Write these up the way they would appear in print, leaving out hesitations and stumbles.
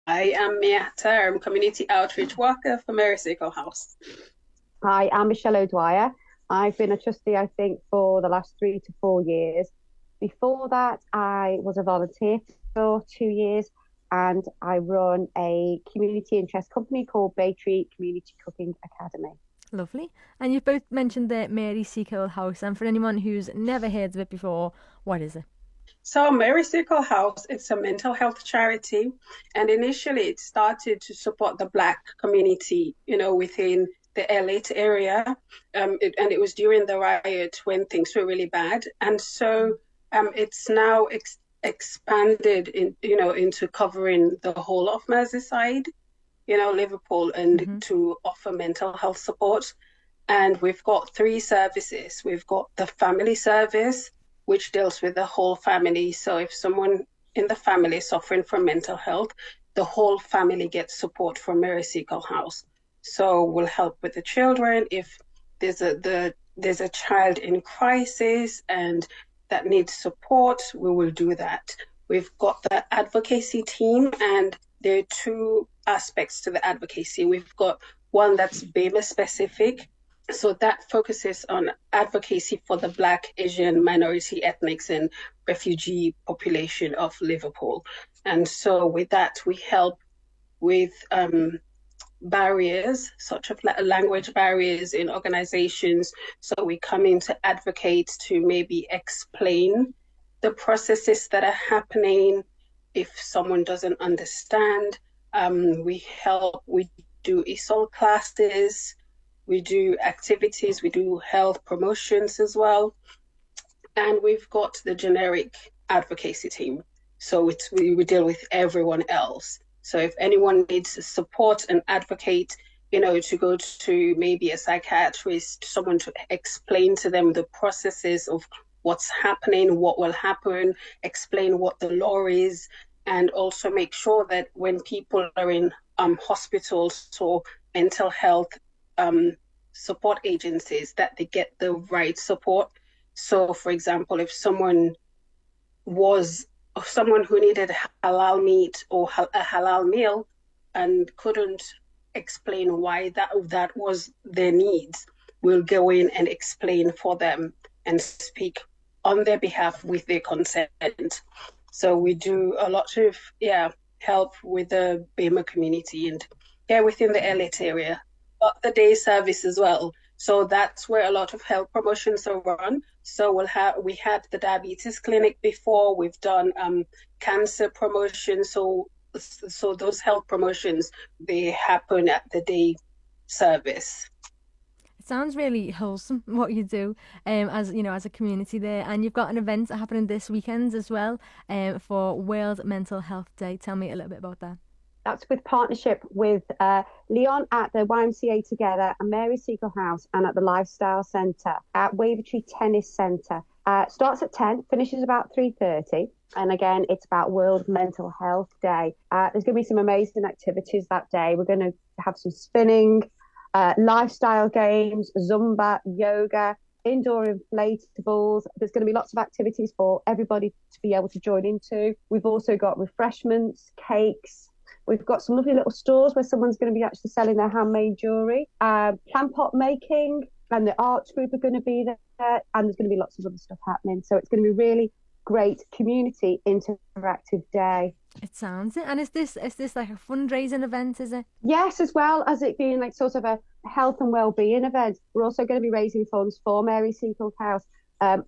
I am Miata. I'm community outreach worker for Mary Seacole House. Hi, I'm Michelle O'Dwyer. I've been a trustee, I think, for the last 3 to 4 years. Before that, I was a volunteer for 2 years and I run a community interest company called Bay Tree Community Cooking Academy. Lovely. And you've both mentioned the Mary Seacole House, and for anyone who's never heard of it before, what is it? So Mary Seacole House, it's a mental health charity, and initially it started to support the Black community, within the Elite area, and it was during the riot when things were really bad, and so it's now expanded into covering the whole of Merseyside, Liverpool, and to offer mental health support. And we've got 3 services. We've got the family service, which deals with the whole family. So if someone in the family is suffering from mental health, the whole family gets support from Mary Seacole House. So we'll help with the children. If there's a child in crisis and that needs support, we will do that. We've got the advocacy team, and there are 2 aspects to the advocacy. We've got one that's BEMA specific. So that focuses on advocacy for the Black, Asian, minority, ethnics, and refugee population of Liverpool. And so with that, we help with barriers, such as language barriers in organizations. So we come in to advocate to maybe explain the processes that are happening if someone doesn't understand. We do ESOL classes, we do activities, we do health promotions as well. And we've got the generic advocacy team. So we deal with everyone else. So if anyone needs support and advocate, to go to maybe a psychiatrist, someone to explain to them the processes of what's happening, what will happen, explain what the law is, and also make sure that when people are in hospitals or mental health support agencies, that they get the right support. So, for example, if someone who needed halal meat or a halal meal and couldn't explain why that was their needs, we'll go in and explain for them and speak on their behalf with their consent. So we do a lot of help with the BEMA community and within the Elite area. But the day service as well. So that's where a lot of health promotions are run. So we had the diabetes clinic before. We've done cancer promotion. So those health promotions, they happen at the day service. It sounds really wholesome what you do, as a community there. And you've got an event happening this weekend as well, for World Mental Health Day. Tell me a little bit about that. That's with partnership with Leon at the YMCA Together and Mary Seacole House, and at the Lifestyle Centre at Wavertree Tennis Centre. Starts at 10, finishes about 3:30. And again, it's about World Mental Health Day. There's going to be some amazing activities that day. We're going to have some spinning, lifestyle games, Zumba, yoga, indoor inflatables. There's going to be lots of activities for everybody to be able to join into. We've also got refreshments, cakes. We've got some lovely little stores where someone's going to be actually selling their handmade jewellery, plant pot making, and the arts group are going to be there, and there's going to be lots of other stuff happening. So it's going to be really great community interactive day. It sounds it. And is this like a fundraising event, is it? Yes, as well as it being like sort of a health and wellbeing event. We're also going to be raising funds for Mary Seacole House.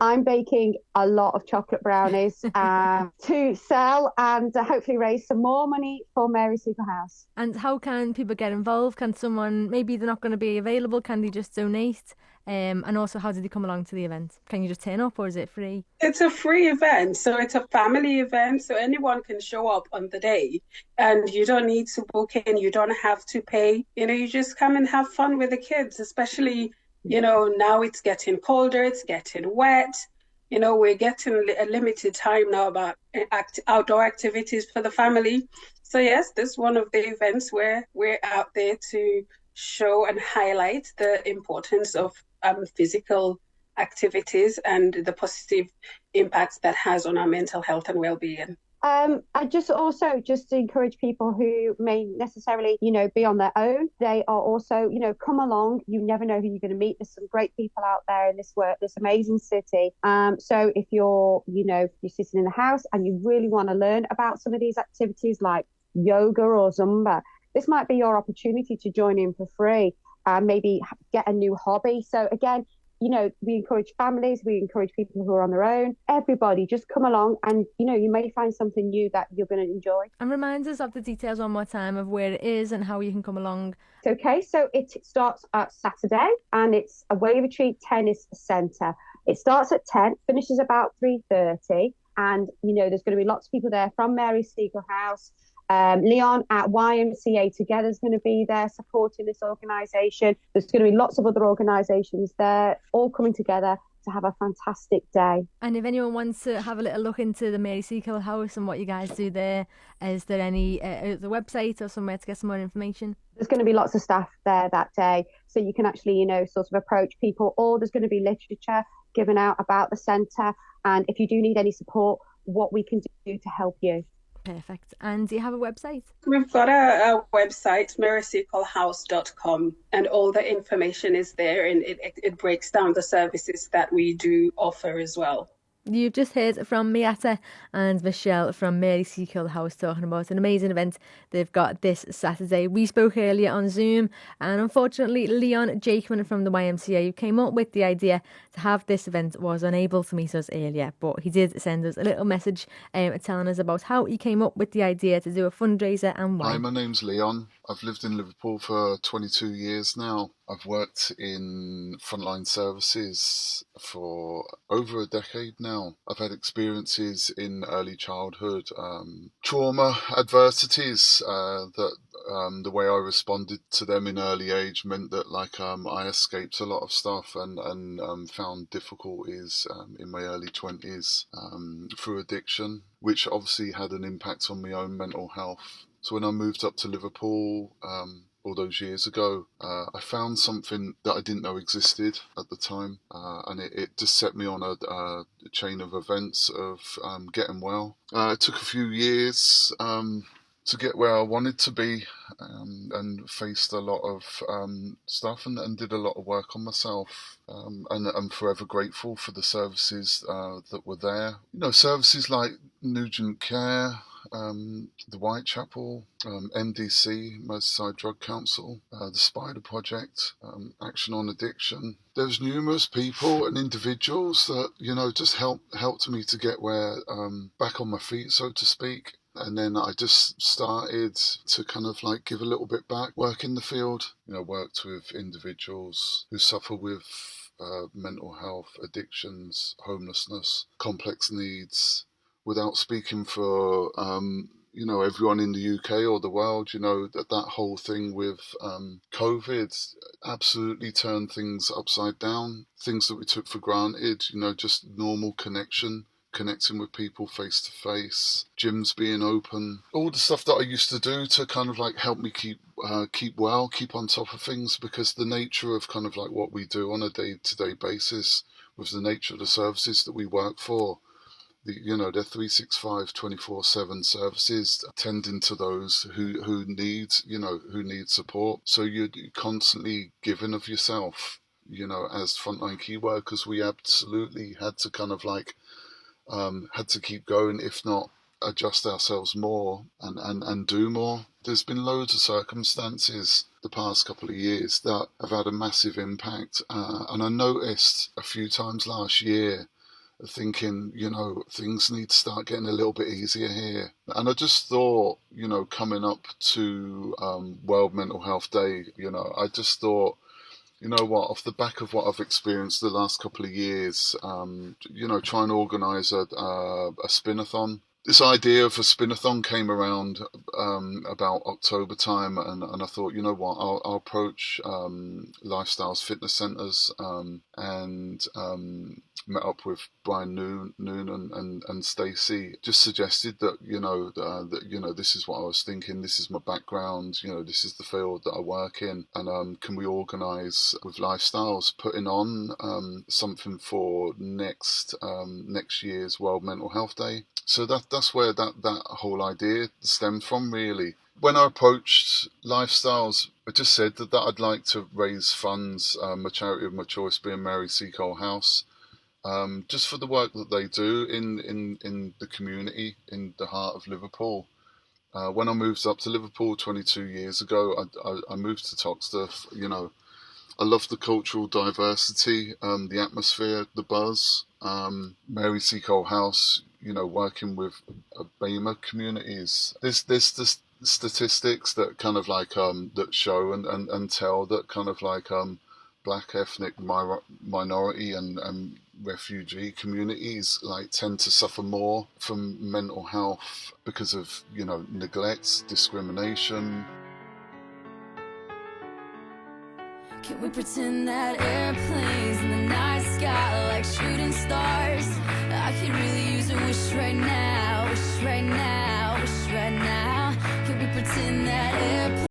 I'm baking a lot of chocolate brownies to sell and hopefully raise some more money for Mary Seacole House. And how can people get involved? Can someone, maybe they're not going to be available, can they just donate? And also, how do they come along to the event? Can you just turn up, or is it free? It's a free event, so it's a family event, so anyone can show up on the day, and you don't need to book in, you don't have to pay. You just come and have fun with the kids, especially now it's getting colder, it's getting wet. We're getting a limited time now about outdoor activities for the family. So yes, this is one of the events where we're out there to show and highlight the importance of physical activities and the positive impacts that has on our mental health and well-being. I just also just encourage people who may necessarily, be on their own. They are also, come along. You never know who you're going to meet. There's some great people out there in this amazing city. So if you're sitting in the house and you really want to learn about some of these activities like yoga or Zumba, this might be your opportunity to join in for free and maybe get a new hobby. So again, we encourage families, we encourage people who are on their own, everybody just come along and, you may find something new that you're going to enjoy. And remind us of the details one more time of where it is and how you can come along. Okay, so it starts at Saturday and it's a Wavertree Tennis Centre. It starts at 10, finishes about 3:30, and, there's going to be lots of people there from Mary Seacole House. Leon at YMCA Together is going to be there supporting this organisation. There's going to be lots of other organisations there, all coming together to have a fantastic day. And if anyone wants to have a little look into the Mary Seacole House and what you guys do there, is there any the website or somewhere to get some more information? There's going to be lots of staff there that day, so you can actually, sort of approach people, or there's going to be literature given out about the centre, and if you do need any support, what we can do to help you. Perfect. And do you have a website? We've got a website, maryseacolehouse.com, and all the information is there, and it breaks down the services that we do offer as well. You've just heard from Miata and Michelle from Mary Seacole House talking about an amazing event they've got this Saturday. We spoke earlier on Zoom, and unfortunately Leon Jakeman from the YMCA, who came up with the idea to have this event, was unable to meet us earlier, but he did send us a little message telling us about how he came up with the idea to do a fundraiser and why. Hi, my name's Leon. I've lived in Liverpool for 22 years now. I've worked in frontline services for over a decade now. I've had experiences in early childhood, trauma, adversities, that the way I responded to them in early age meant that I escaped a lot of stuff and found difficulties in my early 20s through addiction, which obviously had an impact on my own mental health. So when I moved up to Liverpool all those years ago, I found something that I didn't know existed at the time, and it just set me on a chain of events of getting well. It took a few years to get where I wanted to be, and faced a lot of stuff and did a lot of work on myself. And I'm forever grateful for the services that were there. Services like Nugent Care, the Whitechapel, MDC, Merseyside Drug Council, the Spider Project, Action on Addiction. There's numerous people and individuals that, just helped me to get back on my feet, so to speak. And then I just started to kind of give a little bit back, work in the field, worked with individuals who suffer with mental health, addictions, homelessness, complex needs. Without speaking for, everyone in the UK or the world, that whole thing with COVID absolutely turned things upside down. Things that we took for granted, just normal connecting with people face to face, gyms being open, all the stuff that I used to do to kind of help me keep well, keep on top of things, because the nature of kind of what we do on a day-to-day basis with the nature of the services that we work for. They're 365, 24/7 services, attending to those who need support. So you're constantly giving of yourself. As frontline key workers, we absolutely had to kind of had to keep going, if not adjust ourselves more and do more. There's been loads of circumstances the past couple of years that have had a massive impact, and I noticed a few times last year thinking, things need to start getting a little bit easier here. And I just thought, coming up to World Mental Health Day, I just thought, off the back of what I've experienced the last couple of years, try and organise a spin-a-thon. This idea of a spin-a-thon came around about October time, and I thought, I'll approach lifestyles fitness centres and met up with Brian Noonan and Stacey, just suggested that this is what I was thinking, this is my background, this is the field that I work in, and can we organise with Lifestyles putting on something for next year's World Mental Health Day. So that's where that whole idea stemmed from, really. When I approached Lifestyles, I just said that I'd like to raise funds, a charity of my choice being Mary Seacole House, just for the work that they do in the community, in the heart of Liverpool. When I moved up to Liverpool 22 years ago, I moved to Toxteth. I love the cultural diversity, the atmosphere, the buzz. Mary Seacole House, working with BEMA communities. There's the statistics that kind of like that show and tell that kind of like black ethnic minority and refugee communities like tend to suffer more from mental health because of neglect, discrimination. Can we pretend that airplanes in the night sky like shooting stars? I could really use a wish right now, wish right now, wish right now.